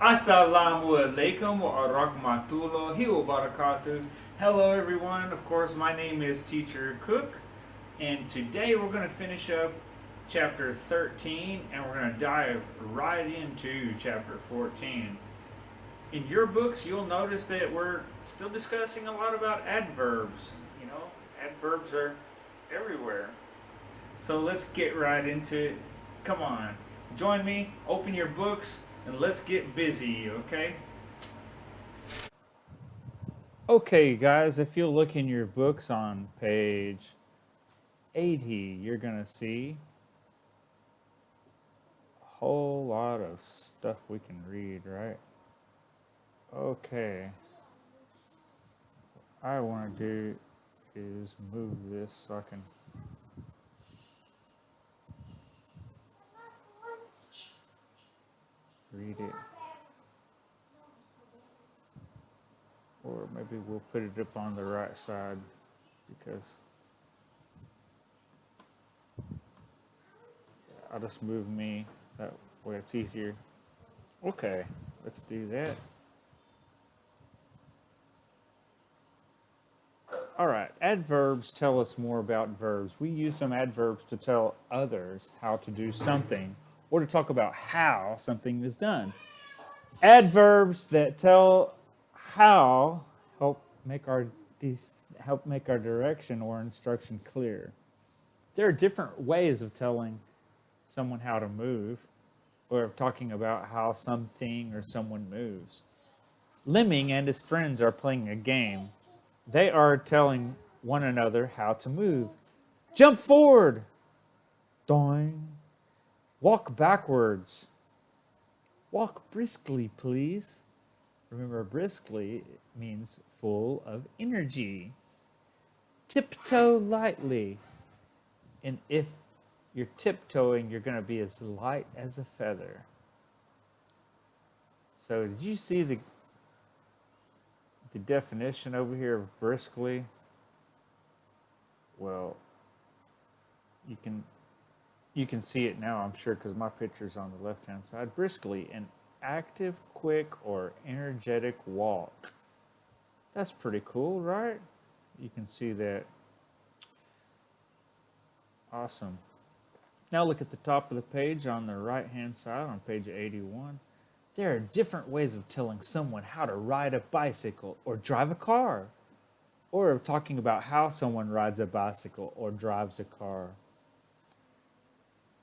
Assalamu alaikum wa rahmatullahi wa barakatuh. Hello, everyone. Of course, my name is Teacher Cook, and today we're going to finish up chapter 13 and we're going to dive right into chapter 14. In your books, you'll notice that we're still discussing a lot about adverbs. You know, adverbs are everywhere. So let's get right into it. Come on, join me, open your books, and let's get busy, okay? Okay, guys, if you look in your books on page 80, you're going to see a whole lot of stuff we can read, right? Okay, what I want to do is move this so I can read it. Or maybe we'll put it up on the right side because I'll just move me. That way it's easier. Okay, let's do that. All right, adverbs tell us more about verbs. We use some adverbs to tell others how to do something or to talk about how something is done. Adverbs that tell how help make our direction or instruction clear. There are different ways of telling someone how to move or of talking about how something or someone moves. Lemming and his friends are playing a game. They are telling one another how to move. Jump forward. Doing. Walk backwards. Walk briskly, please. Remember, briskly means full of energy. Tiptoe lightly. And if you're tiptoeing, you're going to be as light as a feather. So, did you see the definition over here of briskly? Well, you can see it now, I'm sure, because my picture's on the left-hand side. Briskly, an active, quick, or energetic walk. That's pretty cool, right? You can see that. Awesome. Now look at the top of the page on the right-hand side on page 81. There are different ways of telling someone how to ride a bicycle or drive a car, or of talking about how someone rides a bicycle or drives a car.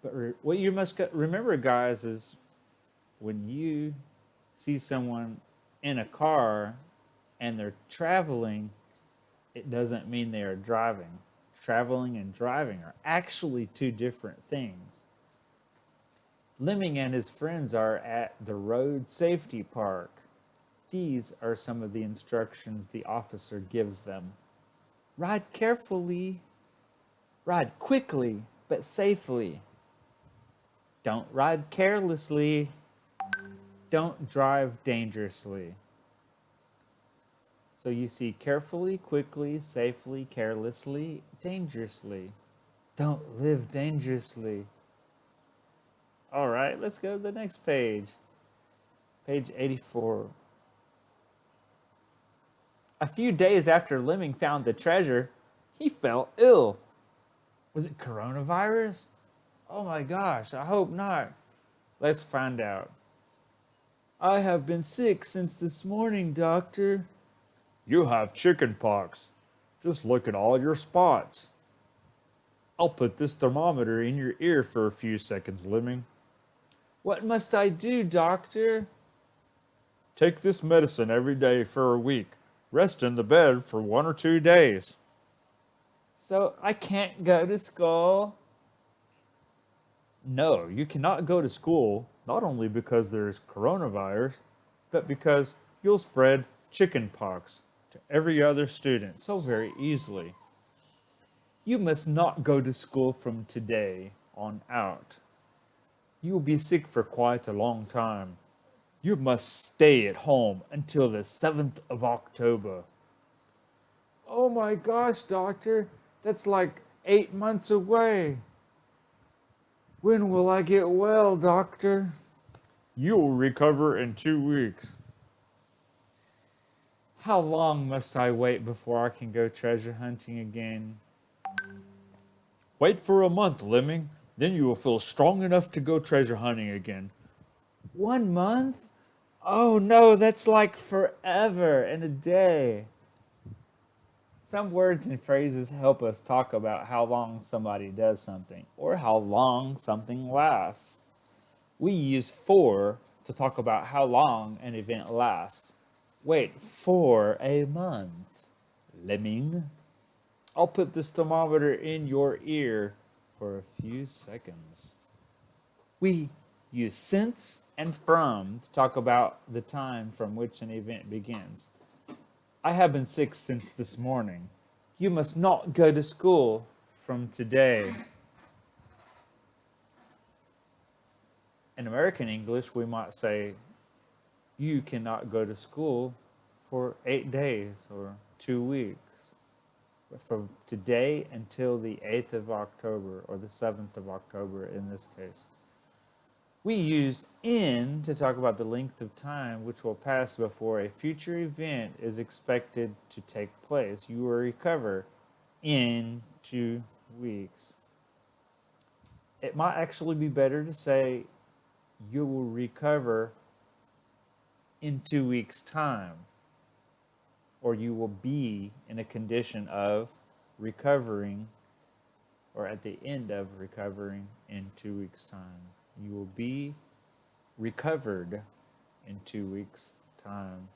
But what you must remember, guys, is when you see someone in a car and they're traveling, it doesn't mean they are driving. Traveling and driving are actually two different things. Lemming and his friends are at the road safety park. These are some of the instructions the officer gives them. Ride carefully. Ride quickly, but safely. Don't ride carelessly. Don't drive dangerously. So you see carefully, quickly, safely, carelessly, dangerously. Don't live dangerously. All right, let's go to the next page. Page 84. A few days after Lemming found the treasure, he fell ill. Was it coronavirus? Oh my gosh, I hope not. Let's find out. I have been sick since this morning, doctor. You have chicken pox. Just look at all your spots. I'll put this thermometer in your ear for a few seconds, Lemming. What must I do, doctor? Take this medicine every day for a week. Rest in the bed for 1 or 2 days. So I can't go to school? No, you cannot go to school, not only because there's coronavirus, but because you'll spread chicken pox to every other student so very easily. You must not go to school from today on out. You will be sick for quite a long time. You must stay at home until the 7th of October. Oh my gosh, doctor, that's like 8 months away. When will I get well, doctor? You'll recover in 2 weeks. How long must I wait before I can go treasure hunting again? Wait for a month, Lemming. Then you will feel strong enough to go treasure hunting again. 1 month? Oh no, that's like forever and a day. Some words and phrases help us talk about how long somebody does something or how long something lasts. We use for to talk about how long an event lasts. Wait for a month, Lemming. I'll put this thermometer in your ear for a few seconds. We use since and from to talk about the time from which an event begins. I have been sick since this morning. You must not go to school from today. In American English, we might say, you cannot go to school for 8 days or 2 weeks. But from today until the 8th of October, or the 7th of October in this case. We use in to talk about the length of time which will pass before a future event is expected to take place. You will recover in 2 weeks. It might actually be better to say you will recover in 2 weeks' time, or you will be in a condition of recovering, or at the end of recovering in 2 weeks' time. You will be recovered in 2 weeks' time.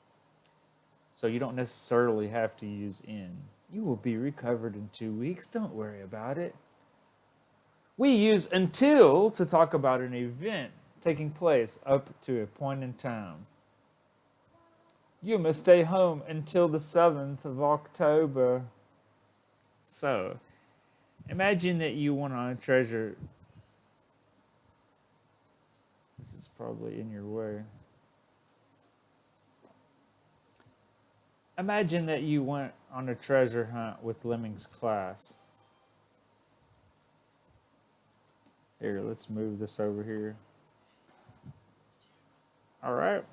So you don't necessarily have to use in. You will be recovered in 2 weeks. Don't worry about it. We use until to talk about an event taking place up to a point in time. You must stay home until the 7th of October. So, imagine that you went on a treasure. This is probably in your way. Imagine that you went on a treasure hunt with Lemming's class. Here, let's move this over here. All right.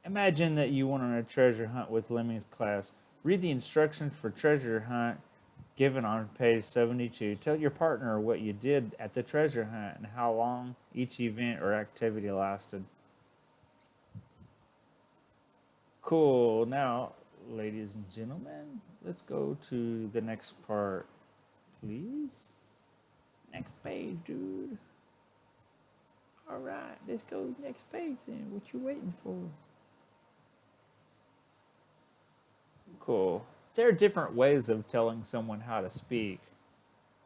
Imagine that you went on a treasure hunt with Lemming's class. Read the instructions for treasure hunt given on page 72. Tell your partner what you did at the treasure hunt and how long each event or activity lasted. Cool. Now, ladies and gentlemen, let's go to the next part, please. Next page, dude. All right, let's go next page then. What you waiting for? Cool. There are different ways of telling someone how to speak,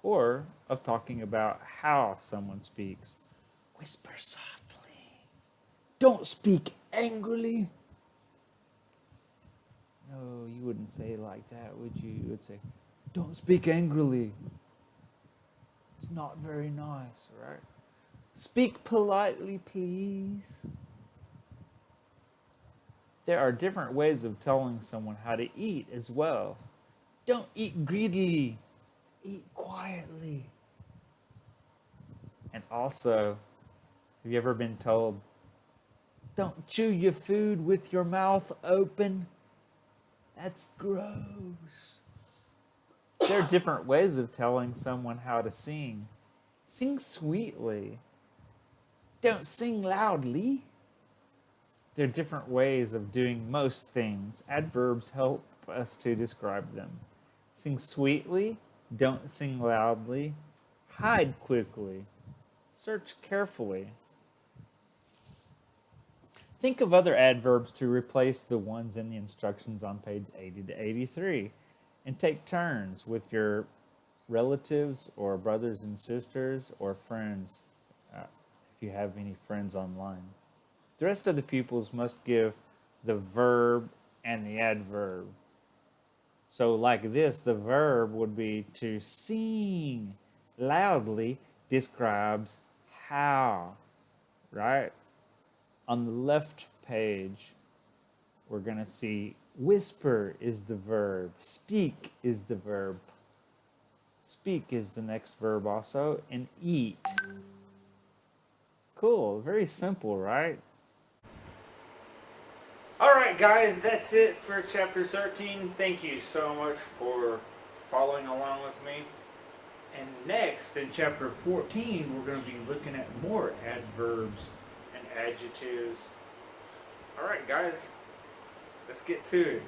or of talking about how someone speaks. Whisper softly. Don't speak angrily. No, you wouldn't say it like that, would you? You would say, don't speak angrily. It's not very nice, right? Speak politely, please. There are different ways of telling someone how to eat as well. Don't eat greedily. Eat quietly. And also, have you ever been told, don't chew your food with your mouth open? That's gross. There are different ways of telling someone how to sing. Sing sweetly. Don't sing loudly. There are different ways of doing most things. Adverbs help us to describe them. Sing sweetly. Don't sing loudly. Hide quickly. Search carefully. Think of other adverbs to replace the ones in the instructions on page 80 to 83. And take turns with your relatives or brothers and sisters or friends, if you have any friends online. The rest of the pupils must give the verb and the adverb. So like this, the verb would be to sing loudly describes how, right? On the left page, we're going to see whisper is the verb. Speak is the verb. Speak is the next verb also. And eat. Cool. Very simple, right? All right, guys, that's it for chapter 13. Thank you so much for following along with me. And next, in chapter 14, we're going to be looking at more adverbs and adjectives. All right, guys, let's get to it.